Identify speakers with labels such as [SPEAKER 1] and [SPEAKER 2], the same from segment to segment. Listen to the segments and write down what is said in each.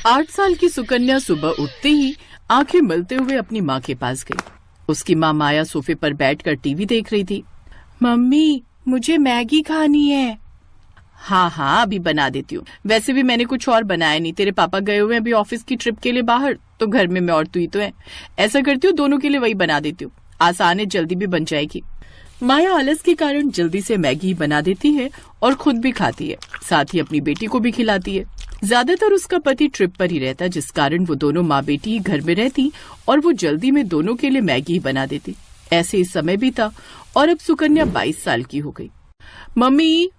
[SPEAKER 1] 8 साल की सुकन्या सुबह उठते ही आंखें मलते हुए अपनी माँ के पास गई। उसकी माँ माया सोफे पर बैठकर टीवी देख रही थी। मम्मी, मुझे मैगी खानी है। हाँ, अभी बना देती हूँ। वैसे भी मैंने कुछ और बनाया नहीं, तेरे पापा गए हुए हैं अभी ऑफिस की ट्रिप के लिए बाहर, तो घर में मैं और तू ही तो है। ऐसा करती हूँ, दोनों के लिए वही बना देती हूँ, आसान है, जल्दी भी बन जाएगी। माया आलस के कारण जल्दी से मैगी बना देती है और खुद भी खाती है, साथ ही अपनी बेटी को भी खिलाती है। ज्यादातर उसका पति ट्रिप पर ही रहता, जिस कारण वो दोनों माँ बेटी ही घर में रहती और वो जल्दी में दोनों के लिए मैगी बना देती। ऐसे ही समय बीता और अब सुकन्या 22 साल की हो गई। मम्मी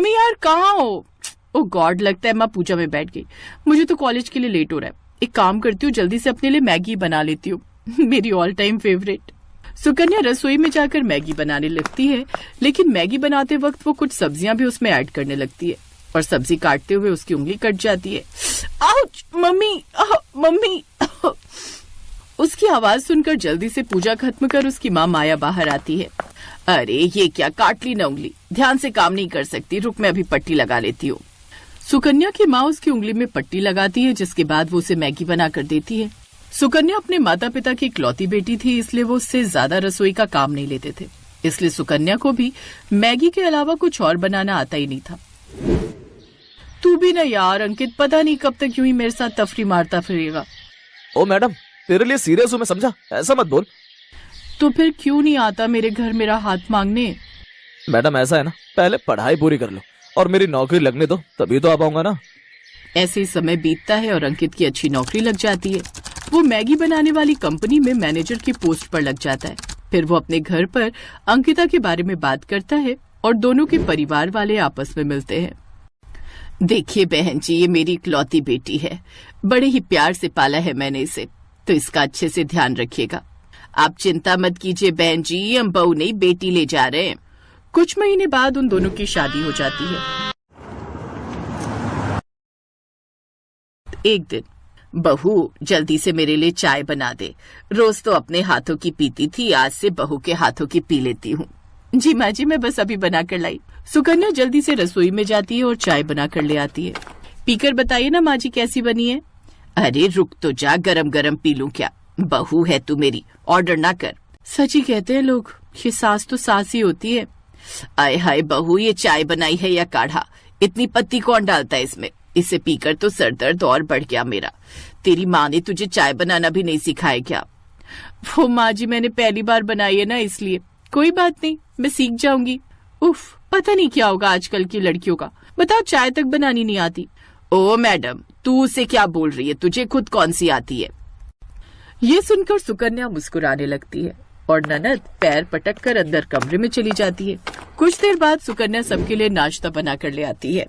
[SPEAKER 1] यार कहाँ हो? ओ गॉड, लगता है माँ पूजा में बैठ गई। मुझे तो कॉलेज के लिए लेट हो रहा है। एक काम करती हूँ, जल्दी से अपने लिए मैगी बना लेती हूँ। मेरी ऑल टाइम फेवरेट। सुकन्या रसोई में जाकर मैगी बनाने लगती है, लेकिन मैगी बनाते वक्त वो कुछ सब्जियां भी उसमें ऐड करने लगती है और सब्जी काटते हुए उसकी उंगली कट जाती है। Ouch, mummy. उसकी आवाज सुनकर जल्दी से पूजा खत्म कर उसकी माँ माया बाहर आती है। अरे ये क्या, काट ली ना उंगली, ध्यान से काम नहीं कर सकती, रुक मैं अभी पट्टी लगा लेती हूँ। सुकन्या की माँ उसकी उंगली में पट्टी लगाती है, जिसके बाद वो उसे मैगी बना कर देती है। सुकन्या अपने माता पिता की इकलौती बेटी थी, इसलिए वो उससे ज्यादा रसोई का काम नहीं लेते थे, इसलिए सुकन्या को भी मैगी के अलावा कुछ और बनाना आता ही नहीं था। तू भी ना यार अंकित, पता नहीं कब तक यूं ही मेरे साथ तफरी मारता फिरेगा।
[SPEAKER 2] ओ मैडम, तेरे लिए सीरियस हूँ मैं, समझा? ऐसा मत बोल।
[SPEAKER 1] तो फिर क्यों नहीं आता मेरे घर मेरा हाथ मांगने?
[SPEAKER 2] मैडम ऐसा है ना, पहले पढ़ाई पूरी कर लो और मेरी नौकरी लगने दो, तभी तो आ पाऊंगा ना।
[SPEAKER 1] ऐसे ही समय बीतता है और अंकित की अच्छी नौकरी लग जाती है। वो मैगी बनाने वाली कंपनी में मैनेजर की पोस्ट पर लग जाता है। फिर वो अपने घर पर अंकिता के बारे में बात करता है और दोनों के परिवार वाले आपस में मिलते हैं। देखिए बहन जी, ये मेरी इकलौती बेटी है, बड़े ही प्यार से पाला है मैंने इसे, तो इसका अच्छे से ध्यान रखिएगा। आप चिंता मत कीजिए बहन जी, हम बहू नहीं बेटी ले जा रहे हैं। कुछ महीने बाद उन दोनों की शादी हो जाती है। एक दिन, बहू जल्दी से मेरे लिए चाय बना दे, रोज तो अपने हाथों की पीती थी, आज से बहू के हाथों की पी लेती हूँ। जी माँ जी, मैं बस अभी बना कर लाई। सुकन्या जल्दी से रसोई में जाती है और चाय बना कर ले आती है। पीकर बताइए ना माँ जी कैसी बनी है। अरे रुक तो जा, गरम गरम पी लूं क्या, बहू है तू मेरी, ऑर्डर ना कर। सच ही कहते हैं लोग, ये सास तो सास ही होती है। आय हाय बहू, ये चाय बनाई है या काढ़ा, इतनी पत्ती कौन डालता है इसमें, इसे पीकर तो सर दर्द और बढ़ गया मेरा। तेरी माँ ने तुझे चाय बनाना भी नहीं सिखाया क्या? वो माँ जी मैंने पहली बार बनाई है ना, इसलिए। कोई बात नहीं, मैं सीख जाऊंगी। उफ, पता नहीं क्या होगा आजकल की लड़कियों का, बताओ चाय तक बनानी नहीं आती। ओ मैडम, तू उसे क्या बोल रही है, तुझे खुद कौन सी आती है? ये सुनकर सुकन्या मुस्कुराने लगती है और ननद पैर पटक कर अंदर कमरे में चली जाती है। कुछ देर बाद सुकन्या सबके लिए नाश्ता बना कर ले आती है।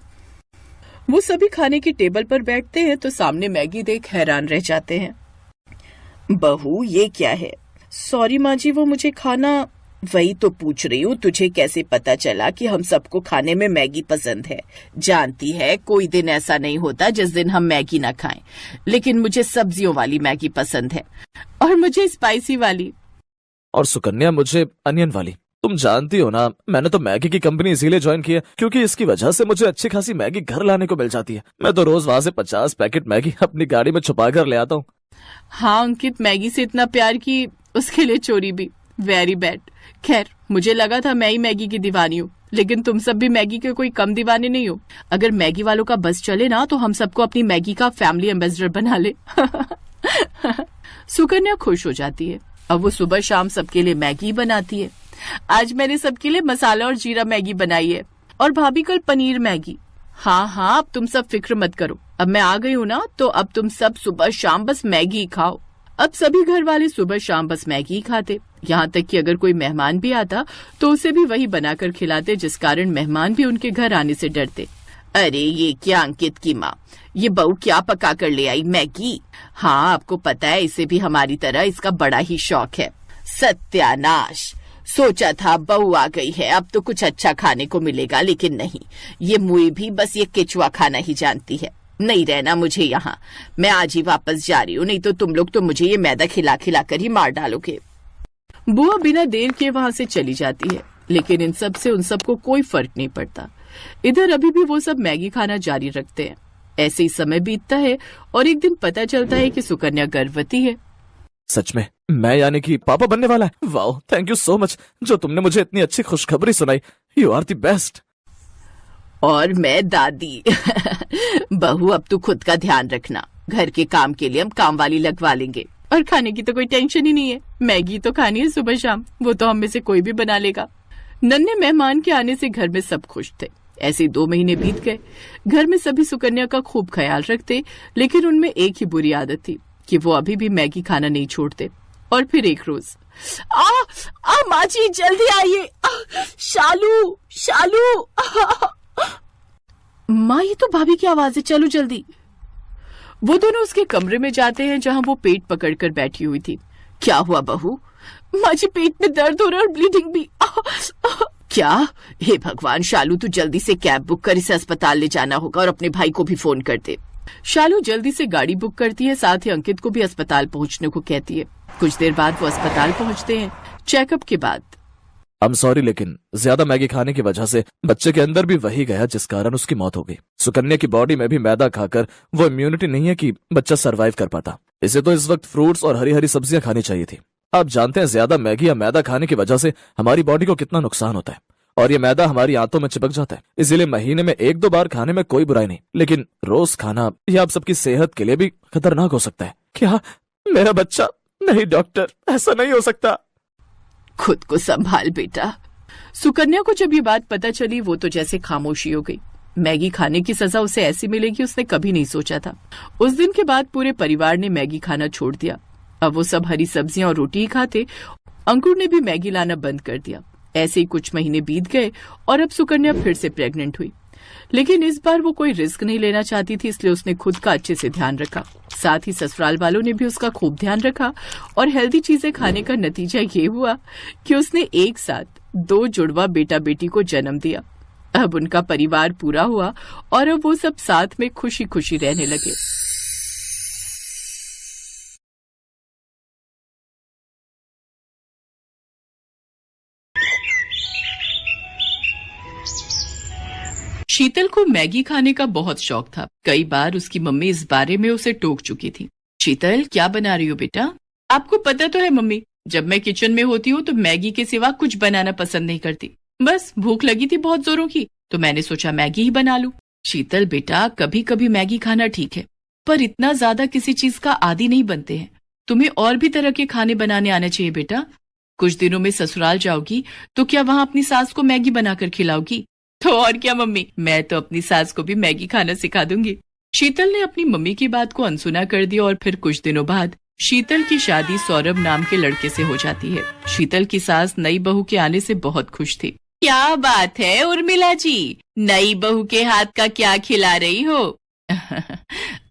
[SPEAKER 1] वो सभी खाने की टेबल पर बैठते हैं तो सामने मैगी देख हैरान रह जाते हैं। बहू ये क्या है? सॉरी माँ जी, वो मुझे खाना। वही तो पूछ रही हूँ, तुझे कैसे पता चला कि हम सबको खाने में मैगी पसंद है? जानती है कोई दिन ऐसा नहीं होता जिस दिन हम मैगी ना खाएं, लेकिन मुझे सब्जियों वाली मैगी पसंद है और मुझे स्पाइसी वाली।
[SPEAKER 2] और सुकन्या मुझे अनियन वाली। तुम जानती हो ना, मैंने तो मैगी की कंपनी इसीलिए ज्वाइन की है क्योंकि इसकी वजह से मुझे अच्छी खासी मैगी घर लाने को मिल जाती है। मैं तो रोज वहाँ से 50 पैकेट मैगी अपनी गाड़ी में छुपा कर ले आता हूँ।
[SPEAKER 1] हाँ अंकित, मैगी से इतना प्यार की उसके लिए चोरी भी, वेरी बैड। खैर, मुझे लगा था मैं ही मैगी की दीवानी हूँ, लेकिन तुम सब भी मैगी के कोई कम दीवाने नहीं हो। अगर मैगी वालों का बस चले ना तो हम सबको अपनी मैगी का फैमिली एम्बेसडर बना ले। सुकन्या खुश हो जाती है। अब वो सुबह शाम सबके लिए मैगी बनाती है। आज मैंने सबके लिए मसाला और जीरा मैगी बनाई है और भाभी कल पनीर मैगी। हाँ, अब तुम सब फिक्र मत करो, अब मैं आ गई हूँ ना, तो अब तुम सब सुबह शाम बस मैगी खाओ। अब सभी घर वाले सुबह शाम बस मैगी ही खाते, यहाँ तक कि अगर कोई मेहमान भी आता तो उसे भी वही बनाकर खिलाते, जिस कारण मेहमान भी उनके घर आने से डरते। अरे ये क्या अंकित की माँ, ये बहू क्या पका कर ले आई, मैगी? हाँ आपको पता है, इसे भी हमारी तरह इसका बड़ा ही शौक है। सत्यानाश, सोचा था बहू आ गई है अब तो कुछ अच्छा खाने को मिलेगा, लेकिन नहीं, ये मुई भी बस ये केचुआ खाना ही जानती है। नहीं रहना मुझे यहाँ, मैं आज ही वापस जा रही हूँ, नहीं तो तुम लोग तो मुझे ये मैदा खिला खिला कर ही मार डालोगे। बुआ बिना देर के वहाँ से चली जाती है, लेकिन इन सब से उन सबको कोई फर्क नहीं पड़ता। इधर अभी भी वो सब मैगी खाना जारी रखते हैं। ऐसे ही समय बीतता है और एक दिन पता चलता है कि सुकन्या गर्भवती है।
[SPEAKER 2] सच में मैं यानी कि पापा बनने वाला है। Wow, thank you so much जो तुमने मुझे इतनी अच्छी खुशखबरी सुनाई। You are the best.
[SPEAKER 1] और मैं दादी। बहू, अब तू खुद का ध्यान रखना। घर के काम के लिए हम काम वाली लगवा लेंगे और खाने की तो कोई टेंशन ही नहीं है। मैगी तो खानी है सुबह शाम, वो तो हम में से कोई भी बना लेगा। नन्हे मेहमान के आने से घर में सब खुश थे। ऐसे 2 महीने बीत गए। घर में सभी सुकन्या का खूब ख्याल रखते, लेकिन उनमें एक ही बुरी आदत थी कि वो अभी भी मैगी खाना नहीं छोड़ते। और फिर एक रोज, माँ जी जल्दी आइए, शालू शालू। माँ, ये तो भाभी की आवाज है, चलो जल्दी। वो दोनों उसके कमरे में जाते हैं जहां वो पेट पकड़कर बैठी हुई थी। क्या हुआ बहू? माँ जी, पेट में दर्द हो रहा है और ब्लीडिंग भी। क्या? हे भगवान, शालू तू जल्दी से कैब बुक कर, इसे अस्पताल ले जाना होगा और अपने भाई को भी फोन कर दे। शालू जल्दी से गाड़ी बुक करती है, साथ ही अंकित को भी अस्पताल पहुंचने को कहती है। कुछ देर बाद वो अस्पताल पहुंचते हैं। चेकअप के बाद,
[SPEAKER 2] I'm sorry, लेकिन ज्यादा मैगी खाने की वजह से बच्चे के अंदर भी वही गया जिस कारण उसकी मौत हो गई। सुकन्या की बॉडी में भी मैदा खाकर वो इम्यूनिटी नहीं है कि बच्चा सरवाइव कर पाता। इसे तो इस वक्त फ्रूट्स और हरी हरी सब्जियां खानी चाहिए थी। आप जानते हैं ज्यादा मैगी या मैदा खाने की वजह से हमारी बॉडी को कितना नुकसान होता है, और ये मैदा हमारी आंतों में चिपक जाता है। इसीलिए महीने में 1-2 बार खाने में कोई बुराई नहीं, लेकिन रोज खाना यह आप सबकी सेहत के लिए भी खतरनाक हो सकता है। क्या मेरा बच्चा? नहीं डॉक्टर, ऐसा नहीं हो सकता।
[SPEAKER 1] खुद को संभाल बेटा। सुकन्या को जब ये बात पता चली, वो तो जैसे खामोशी हो गई। मैगी खाने की सजा उसे ऐसी मिलेगी उसने कभी नहीं सोचा था। उस दिन के बाद पूरे परिवार ने मैगी खाना छोड़ दिया। अब वो सब हरी सब्जियां और रोटी ही खाते। अंकुर ने भी मैगी लाना बंद कर दिया। ऐसे ही कुछ महीने बीत गए और अब सुकन्या फिर से प्रेग्नेंट हुई, लेकिन इस बार वो कोई रिस्क नहीं लेना चाहती थी, इसलिए उसने खुद का अच्छे से ध्यान रखा। साथ ही ससुराल वालों ने भी उसका खूब ध्यान रखा और हेल्दी चीजें खाने का नतीजा ये हुआ कि उसने एक साथ 2 जुड़वा बेटा बेटी को जन्म दिया। अब उनका परिवार पूरा हुआ और अब वो सब साथ में खुशी खुशी रहने लगे। शीतल को मैगी खाने का बहुत शौक था। कई बार उसकी मम्मी इस बारे में उसे टोक चुकी थी। शीतल, क्या बना रही हो बेटा? आपको पता तो है मम्मी, जब मैं किचन में होती हूँ तो मैगी के सिवा कुछ बनाना पसंद नहीं करती। बस भूख लगी थी बहुत जोरों की, तो मैंने सोचा मैगी ही बना लूं। शीतल बेटा, कभी कभी मैगी खाना ठीक है, पर इतना ज्यादा किसी चीज का आदी नहीं बनते हैं। तुम्हें और भी तरह के खाने बनाने आने चाहिए बेटा। कुछ दिनों में ससुराल जाओगी तो क्या वहाँ अपनी सास को मैगी बनाकर खिलाओगी? तो और क्या मम्मी, मैं तो अपनी सास को भी मैगी खाना सिखा दूंगी। शीतल ने अपनी मम्मी की बात को अनसुना कर दिया और फिर कुछ दिनों बाद शीतल की शादी सौरभ नाम के लड़के से हो जाती है। शीतल की सास नई बहू के आने से बहुत खुश थी। क्या बात है उर्मिला जी, नई बहू के हाथ का क्या खिला रही हो?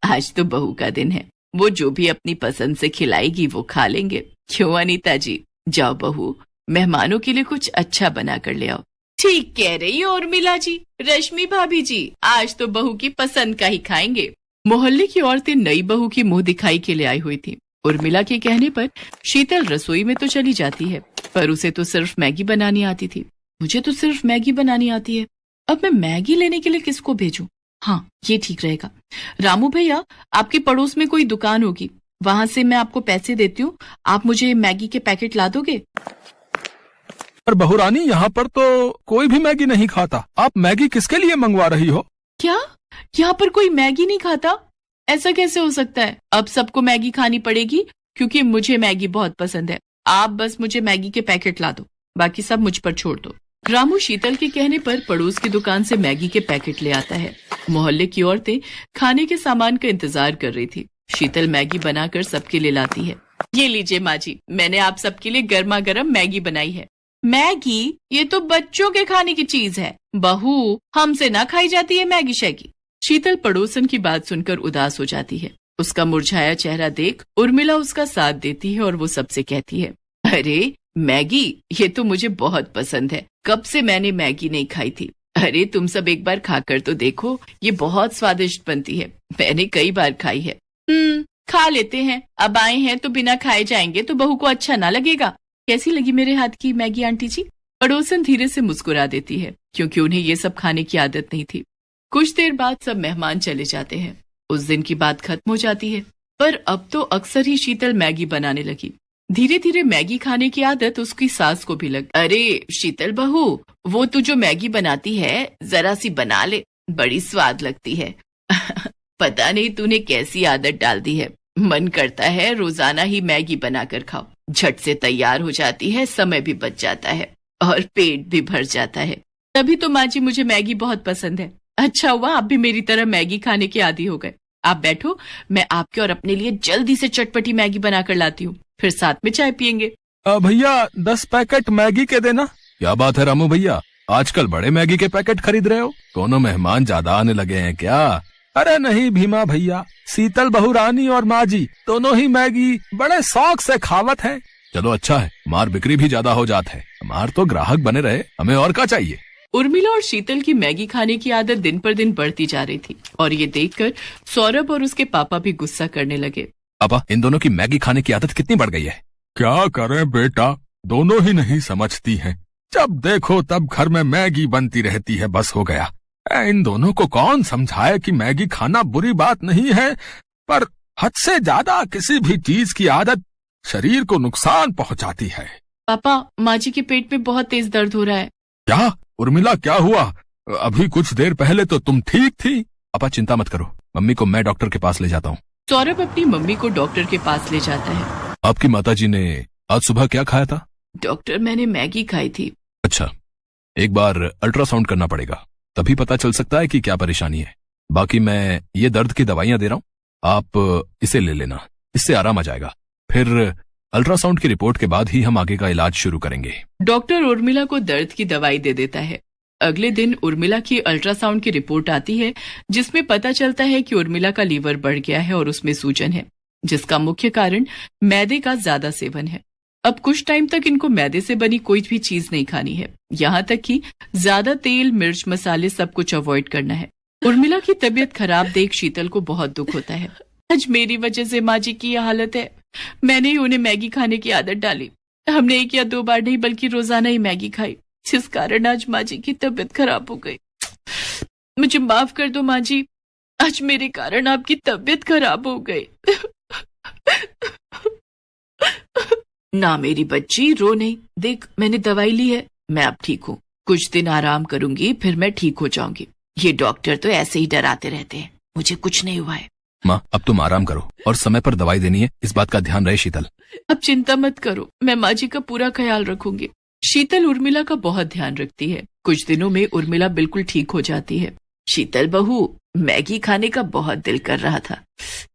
[SPEAKER 1] आज तो बहू का दिन है, वो जो भी अपनी पसंद से खिलाएगी वो खा लेंगे। क्यों अनीता जी? जाओ बहू, मेहमानों के लिए कुछ अच्छा बना कर ले आओ। ठीक कह रही हो उर्मिला जी। रश्मि भाभी जी, आज तो बहू की पसंद का ही खाएंगे। मोहल्ले की औरतें नई बहू की मुंह दिखाई के लिए आई हुई थी। उर्मिला के कहने पर शीतल रसोई में तो चली जाती है, पर उसे तो सिर्फ मैगी बनानी आती थी। मुझे तो सिर्फ मैगी बनानी आती है, अब मैं मैगी लेने के लिए किसको भेजूं? हाँ, ये ठीक रहेगा। रामू भैया, आपके पड़ोस में कोई दुकान होगी, वहां से मैं आपको पैसे देती हूँ, आप मुझे मैगी के पैकेट ला दोगे?
[SPEAKER 3] पर बहुरानी, यहाँ पर तो कोई भी मैगी नहीं खाता। आप मैगी किसके लिए मंगवा रही हो?
[SPEAKER 1] क्या यहाँ पर कोई मैगी नहीं खाता? ऐसा कैसे हो सकता है? अब सबको मैगी खानी पड़ेगी क्योंकि मुझे मैगी बहुत पसंद है। आप बस मुझे मैगी के पैकेट ला दो, बाकी सब मुझ पर छोड़ दो। रामू शीतल के कहने पर पड़ोस की दुकान से मैगी के पैकेट ले आता है। मोहल्ले की औरतें खाने के सामान का इंतजार कर रही थी। शीतल मैगी बनाकर सबके लिए लाती है। ये लीजिए माँ जी, मैंने आप सबके लिए गर्मा गर्म मैगी बनाई है। मैगी? ये तो बच्चों के खाने की चीज है बहू, हमसे ना खाई जाती है मैगी शैगी। शीतल पड़ोसन की बात सुनकर उदास हो जाती है। उसका मुरझाया चेहरा देख उर्मिला उसका साथ देती है और वो सबसे कहती है, अरे मैगी, ये तो मुझे बहुत पसंद है, कब से मैंने मैगी नहीं खाई थी। अरे तुम सब एक बार खाकर तो देखो, ये बहुत स्वादिष्ट बनती है, मैंने कई बार खाई है। खा लेते हैं, अब आए हैं तो बिना खाए जाएंगे तो बहू को अच्छा ना लगेगा। कैसी लगी मेरे हाथ की मैगी आंटी जी? पड़ोसन धीरे से मुस्कुरा देती है, क्योंकि उन्हें ये सब खाने की आदत नहीं थी। कुछ देर बाद सब मेहमान चले जाते हैं। उस दिन की बात खत्म हो जाती है। पर अब तो अक्सर ही शीतल मैगी बनाने लगी। धीरे धीरे मैगी खाने की आदत उसकी सास को भी लगी। अरे शीतल बहू, वो तू जो मैगी बनाती है जरा सी बना ले, बड़ी स्वाद लगती है। पता नहीं तूने कैसी आदत डाल दी है, मन करता है रोजाना ही मैगी बनाकर खाओ। झट से तैयार हो जाती है, समय भी बच जाता है और पेट भी भर जाता है। तभी तो माँ जी मुझे मैगी बहुत पसंद है। अच्छा हुआ आप भी मेरी तरह मैगी खाने के आदी हो गए। आप बैठो, मैं आपके और अपने लिए जल्दी से चटपटी मैगी बनाकर लाती हूँ, फिर साथ में चाय पियेंगे।
[SPEAKER 3] भैया 10 पैकेट मैगी के देना। क्या बात है रामू भैया, आजकल बड़े मैगी के पैकेट खरीद रहे हो? दोनों मेहमान ज्यादा आने लगे हैं क्या? अरे नहीं भीमा भैया, शीतल बहू रानी और माँ जी दोनों ही मैगी बड़े शौक से खावत हैं। चलो अच्छा है, हमार बिक्री भी ज्यादा हो जात है, हमार तो ग्राहक बने रहे, हमें और क्या चाहिए।
[SPEAKER 1] उर्मिला और शीतल की मैगी खाने की आदत दिन पर दिन बढ़ती जा रही थी और ये देखकर सौरभ और उसके पापा भी गुस्सा करने लगे।
[SPEAKER 3] पापा, इन दोनों की मैगी खाने की आदत कितनी बढ़ गई है। क्या करें बेटा, दोनों ही नहीं समझती हैं। जब देखो तब घर में मैगी बनती रहती है, बस हो गया। इन दोनों को कौन समझाए कि मैगी खाना बुरी बात नहीं है, पर हद से ज्यादा किसी भी चीज की आदत शरीर को नुकसान पहुंचाती है।
[SPEAKER 1] पापा, माँ जी के पेट में बहुत तेज दर्द हो रहा है।
[SPEAKER 3] क्या उर्मिला, क्या हुआ? अभी कुछ देर पहले तो तुम ठीक थी। पापा चिंता मत करो, मम्मी को मैं डॉक्टर के पास ले जाता हूँ।
[SPEAKER 1] सौरभ अपनी मम्मी को डॉक्टर के पास ले जाता है।
[SPEAKER 3] आपकी माताजी ने आज सुबह क्या खाया था?
[SPEAKER 1] डॉक्टर, मैंने मैगी खाई थी।
[SPEAKER 3] अच्छा, एक बार अल्ट्रासाउंड करना पड़ेगा, तभी पता चल सकता है कि क्या परेशानी है। बाकी मैं ये दर्द की दवाइयां दे रहा हूँ, आप इसे ले लेना, इससे आराम आ जाएगा। फिर अल्ट्रासाउंड की रिपोर्ट के बाद ही हम आगे का इलाज शुरू करेंगे।
[SPEAKER 1] डॉक्टर उर्मिला को दर्द की दवाई दे देता है। अगले दिन उर्मिला की अल्ट्रासाउंड की रिपोर्ट आती है, जिसमें पता चलता है कि उर्मिला का लीवर बढ़ गया है और उसमें सूजन है, जिसका मुख्य कारण मैदे का ज्यादा सेवन है। अब कुछ टाइम तक इनको मैदे से बनी कोई भी चीज नहीं खानी है, यहाँ तक कि ज्यादा तेल, मिर्च, मसाले सब कुछ अवॉइड करना है। उर्मिला की तबीयत खराब देख शीतल को बहुत दुख होता है। आज मेरी वजह से माँ जी की यह हालत है। मैंने ही उन्हें मैगी खाने की आदत डाली। हमने 1 या 2 बार नहीं बल्कि रोजाना ही मैगी खाई, जिस कारण आज माँ जी की तबीयत खराब हो गई। मुझे माफ कर दो माँ जी, आज मेरे कारण आपकी तबीयत खराब हो गई। ना मेरी बच्ची, रो नहीं, देख मैंने दवाई ली है, मैं अब ठीक हूँ। कुछ दिन आराम करूंगी, फिर मैं ठीक हो जाऊंगी। ये डॉक्टर तो ऐसे ही डराते रहते हैं, मुझे कुछ नहीं हुआ है।
[SPEAKER 3] माँ, अब तुम आराम करो और समय पर दवाई देनी है, इस बात का ध्यान रहे शीतल।
[SPEAKER 1] अब चिंता मत करो, मैं माँ जी का पूरा ख्याल रखूंगी। शीतल उर्मिला का बहुत ध्यान रखती है। कुछ दिनों में उर्मिला बिल्कुल ठीक हो जाती है। शीतल बहू, मैगी खाने का बहुत दिल कर रहा था,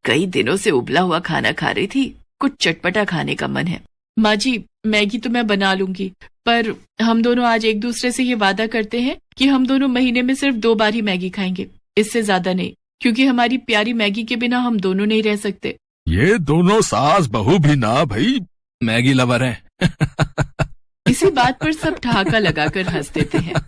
[SPEAKER 1] कई दिनों से उबला हुआ खाना खा रही थी, कुछ चटपटा खाने का मन है। माँ जी, मैगी तो मैं बना लूंगी, पर हम दोनों आज एक दूसरे से ये वादा करते हैं कि हम दोनों महीने में सिर्फ 2 बार ही मैगी खाएंगे, इससे ज्यादा नहीं, क्योंकि हमारी प्यारी मैगी के बिना हम दोनों नहीं रह सकते।
[SPEAKER 3] ये दोनों सास बहू भी ना भाई मैगी लवर हैं।
[SPEAKER 1] इसी बात पर सब ठहाका लगाकर हंस देते हैं।